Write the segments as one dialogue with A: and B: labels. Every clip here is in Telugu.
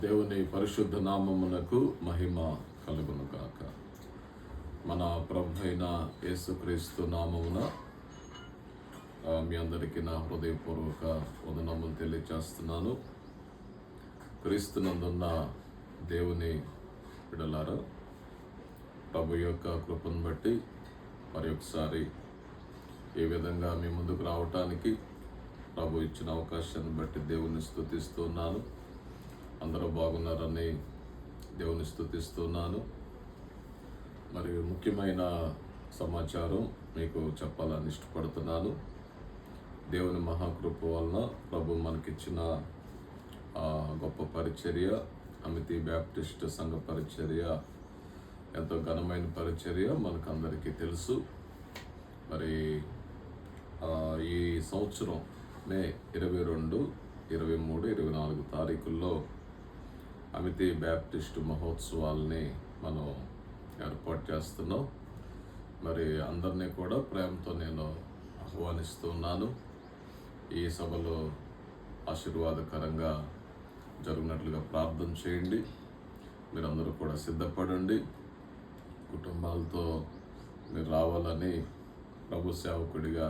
A: దేవుని పరిశుద్ధ నామమునకు మహిమ కలుగును గాక. మన ప్రభు అయిన యేసుక్రీస్తు నామమున మీ అందరికీ నా హృదయపూర్వక వందనములు తెలియజేస్తున్నాను. క్రీస్తునందున్న దేవుని బిడ్డలారా, ప్రభు యొక్క కృపను బట్టి మరి ఒకసారి ఈ విధంగా మీ ముందుకు రావటానికి ప్రభు ఇచ్చిన అవకాశాన్ని బట్టి దేవుని స్తుతిస్తున్నాను. అందరూ బాగున్నారని దేవుని స్తుతిస్తున్నాను. మరి ముఖ్యమైన సమాచారం మీకు చెప్పాలని ఇష్టపడుతున్నాను. దేవుని మహాకృప వలన ప్రభు మనకిచ్చిన గొప్ప పరిచర్య, అమితి బ్యాప్టిస్ట్ సంఘ పరిచర్య ఎంతో ఘనమైన పరిచర్య మనకందరికీ తెలుసు. మరి ఈ సంవత్సరం మే 22, 23, 24 తారీఖుల్లో అమితి బ్యాప్టిస్ట్ మహోత్సవాల్ని మనం ఏర్పాటు చేస్తున్నాం. మరి అందరినీ కూడా ప్రేమతో నేను ఆహ్వానిస్తున్నాను. ఈ సభలో ఆశీర్వాదకరంగా జరిగినట్లుగా ప్రార్థన చేయండి. మీరందరూ కూడా సిద్ధపడండి. కుటుంబాలతో మీరు రావాలని ప్రభు సేవకుడిగా,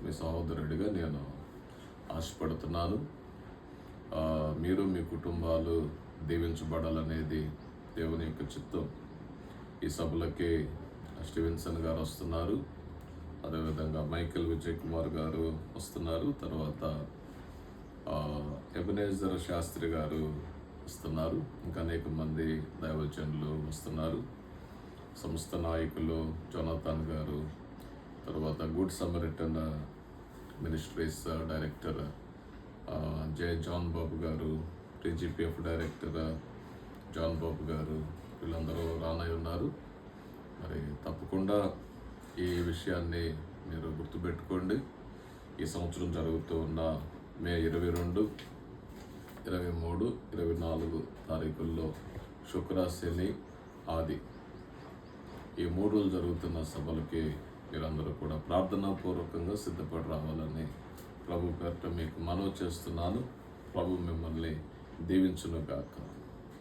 A: మీ సహోదరుడిగా నేను ఆశపడుతున్నాను. మీరు మీ కుటుంబాలు దీవించబడాలనేది దేవుని యొక్క చిత్తం. ఈ సభలకి స్టీవెన్సన్ గారు వస్తున్నారు, అదేవిధంగా మైకేల్ విజయ్ కుమార్ గారు వస్తున్నారు, తర్వాత ఎబెనేజర్ శాస్త్రి గారు వస్తున్నారు, ఇంకా అనేక మంది దైవజనులు వస్తున్నారు. సంస్థ నాయకులు జోనాథన్ గారు, తర్వాత Good Samaritan Ministries director John Babu గారు, టీజీపీఎఫ్ డైరెక్టర్ జాన్ బాబు గారు, వీళ్ళందరూ రానై ఉన్నారు. మరి తప్పకుండా ఈ విషయాన్ని మీరు గుర్తుపెట్టుకోండి. ఈ సంవత్సరం జరుగుతూ ఉన్న మే 22, 23, 24 తారీఖుల్లో శుక్ర, శని, ఆది ఈ 3 రోజులు జరుగుతున్న సభలకి మీరందరూ కూడా ప్రార్థనాపూర్వకంగా సిద్ధపడి రావాలని ప్రభు పేరిట మీకు మనవి చేస్తున్నాను. ప్రభు మిమ్మల్ని దీవించును గాక.